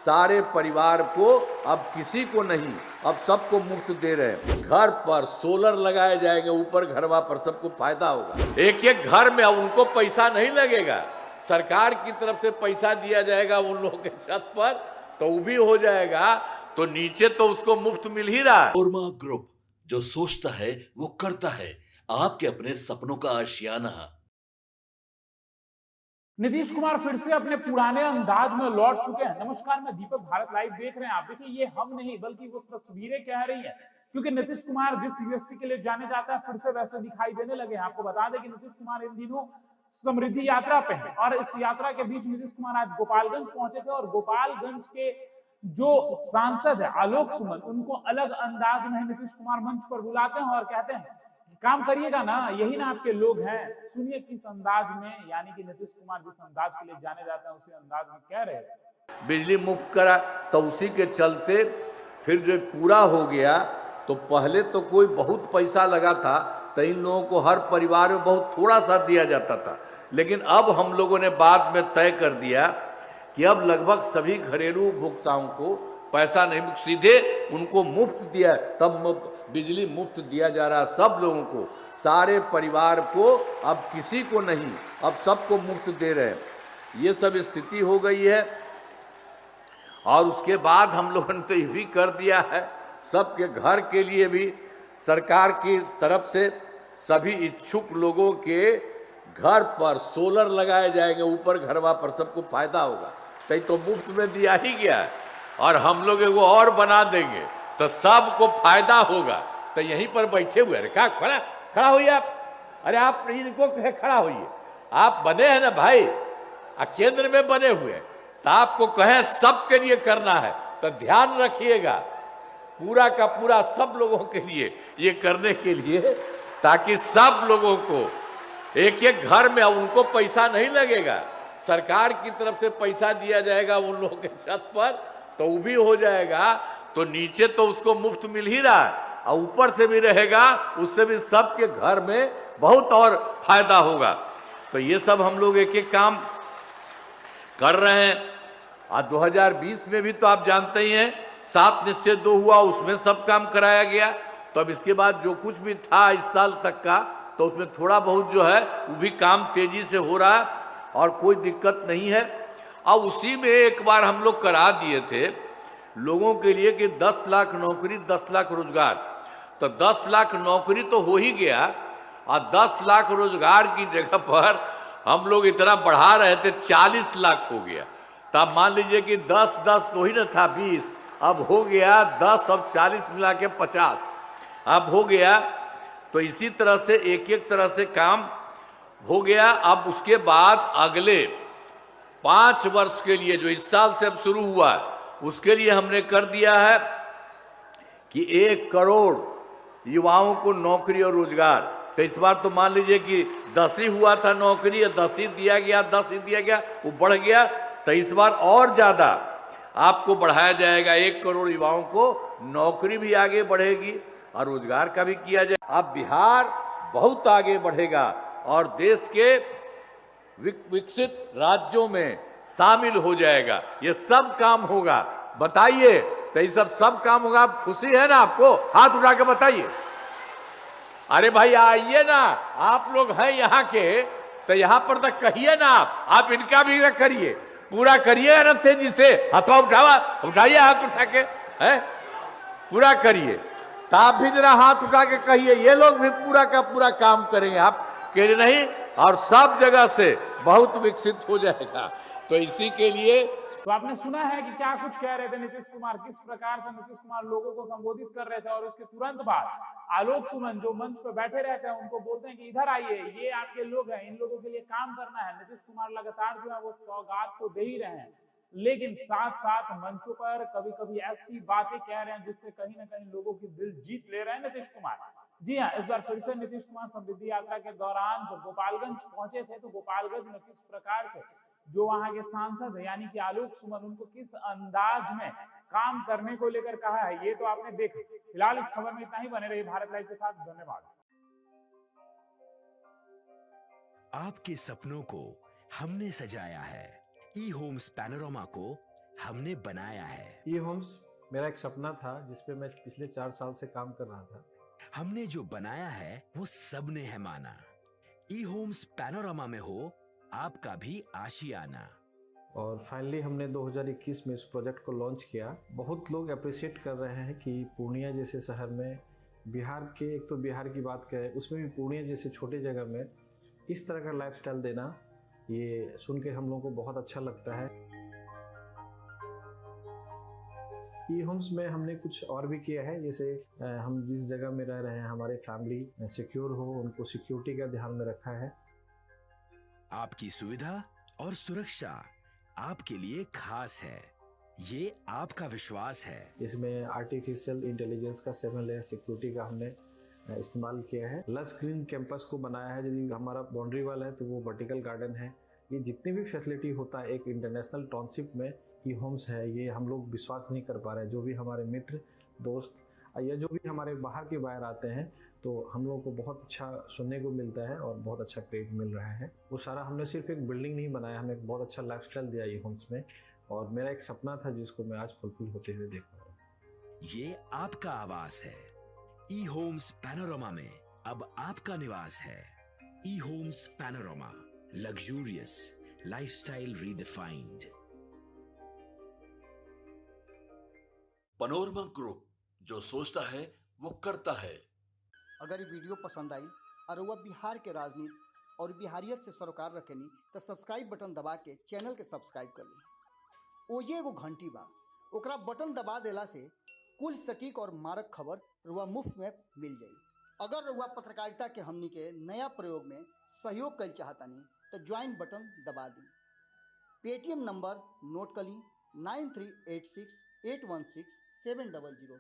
सारे परिवार को, अब किसी को नहीं, अब सबको मुफ्त दे रहे हैं। घर पर सोलर लगाए जाएंगे, ऊपर घरवा पर, सबको फायदा होगा। एक एक घर में अब उनको पैसा नहीं लगेगा, सरकार की तरफ से पैसा दिया जाएगा उन लोगों के छत पर, तो वो भी हो जाएगा, तो नीचे तो उसको मुफ्त मिल ही रहा है। ओरमा ग्रुप, जो सोचता है वो करता है, आपके अपने सपनों का आशियाना। नीतीश कुमार फिर से अपने पुराने अंदाज में लौट चुके हैं। नमस्कार, मैं दीपक, भारत लाइव देख रहे हैं आप। देखिए, ये हम नहीं बल्कि वो तस्वीरें कह रही हैं, क्योंकि नीतीश कुमार जिस यूएसपी के लिए जाने जाता है फिर से वैसे दिखाई देने लगे हैं। आपको बता दें कि नीतीश कुमार इन दिनों समृद्धि यात्रा पे हैं और इस यात्रा के बीच नीतीश कुमार आज गोपालगंज पहुंचे थे और गोपालगंज के जो सांसद है आलोक सुमन, उनको अलग अंदाज में नीतीश कुमार मंच पर बुलाते हैं और कहते हैं काम करिएगा ना, यही ना आपके लोग हैं। सुनिए किस अंदाज में, यानी कि नीतीश कुमार जिस अंदाज के लिए जाने जाते हैं उसी अंदाज में कह रहे हैं। बिजली मुफ्त करा, तो उसी के चलते फिर जो पूरा हो गया, तो पहले तो कोई बहुत पैसा लगा था, तो इन लोगों को हर परिवार में बहुत थोड़ा सा दिया जाता था, लेकिन अब हम लोगों ने बाद में तय कर दिया कि अब लगभग सभी घरेलू उपभोक्ताओं को पैसा नहीं, सीधे उनको मुफ्त दिया, तब बिजली मुफ्त दिया जा रहा है सब लोगों को, सारे परिवार को, अब किसी को नहीं, अब सबको मुफ्त दे रहे हैं। ये सब स्थिति हो गई है। और उसके बाद हम लोगों ने तो ये भी कर दिया है, सबके घर के लिए भी सरकार की तरफ से सभी इच्छुक लोगों के घर पर सोलर लगाए जाएंगे, ऊपर घरवा पर, सबको फायदा होगा। तो मुफ्त में दिया ही गया है, और हम लोग एगो और बना देंगे तो सबको फायदा होगा। तो यहीं पर बैठे हुए हैं, क्या खड़ा होइए आप, अरे आप इनको कहे खड़ा होइए, आप बने हैं ना भाई, केंद्र में बने हुए, तो आपको कहे सबके लिए करना है, तो ध्यान रखिएगा पूरा का पूरा सब लोगों के लिए ये करने के लिए, ताकि सब लोगों को एक एक घर में, उनको पैसा नहीं लगेगा, सरकार की तरफ से पैसा दिया जाएगा उन लोगों के छत पर, तो वो भी हो जाएगा, तो नीचे तो उसको मुफ्त मिल ही रहा है, और ऊपर से भी रहेगा, उससे भी सबके घर में बहुत और फायदा होगा। तो ये सब हम लोग एक एक काम कर रहे हैं। और 2020 में भी तो आप जानते ही हैं 7 निश्चय 2 हुआ, उसमें सब काम कराया गया। तो अब इसके बाद जो कुछ भी था इस साल तक का, तो उसमें थोड़ा बहुत जो है वो भी काम तेजी से हो रहा है और कोई दिक्कत नहीं है। अब उसी में एक बार हम लोग करा दिए थे लोगों के लिए कि 10 लाख नौकरी, 10 लाख रोजगार। तो 10 लाख नौकरी तो हो ही गया, और 10 लाख रोजगार की जगह पर हम लोग इतना बढ़ा रहे थे, 40 लाख हो गया। तो आप मान लीजिए कि 10-10 तो ही ना था, 20, अब हो गया 10, अब 40 मिला के 50 अब हो गया। तो इसी तरह से एक एक तरह से काम हो गया। अब उसके बाद अगले 5 वर्ष के लिए, जो इस साल से अब शुरू हुआ है, उसके लिए हमने कर दिया है कि 1 करोड़ युवाओं को नौकरी और रोजगार। तो इस बार तो मान लीजिए कि 10 ही हुआ था नौकरी, या 10 ही दिया गया, 10 ही दिया गया, वो बढ़ गया। तो इस बार और ज्यादा आपको बढ़ाया जाएगा, 1 करोड़ युवाओं को नौकरी भी आगे बढ़ेगी और रोजगार का भी किया जाए। अब बिहार बहुत आगे बढ़ेगा और देश के विकसित राज्यों में शामिल हो जाएगा। ये सब काम होगा। बताइए, तो ये सब काम होगा। आप खुशी है ना? आपको हाथ उठा के बताइए। अरे भाई आइए ना, आप लोग हैं यहाँ के, तो यहाँ पर तक कहिए ना, आप इनका भी करिए, पूरा करिए ना तेजी से। हाथों उठाइए, हाथ उठा के है, पूरा करिए। तो आप भी जरा हाथ उठा के कहिए, ये लोग भी पूरा का पूरा काम करेंगे, आप कह नहीं, और सब जगह से बहुत विकसित हो जाएगा। तो इसी के लिए तो आपने सुना है कि क्या कुछ कह रहे थे नीतीश कुमार, किस प्रकार से नीतीश कुमार लोगों को संबोधित कर रहे थे। और उसके तुरंत बाद आलोक सुमन जो मंच पर बैठे रहते हैं, उनको बोलते हैं कि इधर आइए, ये आपके लोग हैं, इन लोगों के लिए काम करना है। नीतीश कुमार लगातार जो है वो सौगात तो दे ही रहे हैं, लेकिन साथ साथ मंचों पर कभी कभी ऐसी बातें कह रहे हैं जिससे कहीं ना कहीं लोगों की दिल जीत ले रहे हैं नीतीश कुमार। जी हाँ, इस बार फिर से नीतीश कुमार समृद्धि यात्रा के दौरान जब गोपालगंज पहुंचे थे, तो गोपालगंज में किस प्रकार से जो वहां के सांसद है यानी कि आलोक सुमन, उनको किस अंदाज में काम करने को लेकर कहा है, ये तो आपने देखा। फिलहाल इस खबर में इतना ही। बने रहिए भारत लाइव के साथ। धन्यवाद। आपके सपनों को हमने सजाया है। ई होम्स पैनोरमा को हमने बनाया है। ई होम्स मेरा एक सपना था जिसपे मैं पिछले 4 साल से काम कर रहा था। हमने जो बनाया है वो सबने है माना। ई होम्स पैनोरामा में हो आपका भी आशियाना। और फाइनली हमने 2021 में इस प्रोजेक्ट को लॉन्च किया। बहुत लोग अप्रिशिएट कर रहे हैं कि पूर्णिया जैसे शहर में, बिहार के, एक तो बिहार की बात करें उसमें भी पूर्णिया जैसे छोटे जगह में इस तरह का लाइफस्टाइल देना, ये सुन के हम लोगों को बहुत अच्छा लगता है। ई होम्स में हमने कुछ और भी किया है, जैसे हम जिस जगह में रह रहे हैं हमारे फैमिली सिक्योर हो, उनको सिक्योरिटी का ध्यान में रखा है। आपकी सुविधा और सुरक्षा आपके लिए खास है, ये आपका विश्वास है। इसमें आर्टिफिशियल इंटेलिजेंस का 7 लेयर सिक्योरिटी का हमने इस्तेमाल किया है। लस ग्रीन कैंपस को बनाया है। यदि हमारा बाउंड्री वाल है तो वो वर्टिकल गार्डन है। ये जितनी भी फैसिलिटी होता है एक इंटरनेशनल टाउनशिप में ई होम्स है, ये हम लोग विश्वास नहीं कर पा रहे हैं। जो भी हमारे मित्र दोस्त या जो भी हमारे बाहर के बाहर आते हैं तो हम लोगों को बहुत अच्छा सुनने को मिलता है और बहुत अच्छा क्रेडिट मिल रहा है। वो सारा हमने सिर्फ एक बिल्डिंग नहीं बनाया, हमें एक बहुत अच्छा लाइफस्टाइल दिया ई होम्स में, और मेरा एक सपना था जिसको मैं आज फुलफिल होते हुए देख रहा हूँ। ये आपका आवास है। ई होम्स पैनोरामा में अब आपका निवास है। E Homes Panorama, luxurious lifestyle redefined. Panorama group, जो सोचता है वो करता है। अगर ये वीडियो पसंद आई और वह बिहार के राजनीति और बिहारियत से सरोकार रखेनी तो सब्सक्राइब बटन दबा के चैनल के सब्सक्राइब कर ली। ओजे एगो घंटी बा, ओकरा बटन दबा देला से कुल सटीक और मारक खबर रुआ मुफ्त में मिल जाई। अगर रुआ पत्रकारिता के हमनी के नया प्रयोग में सहयोग कर चाहतानी तो ज्वाइन बटन दबा दी। पेटीएम नंबर नोट कर ली 9386816700।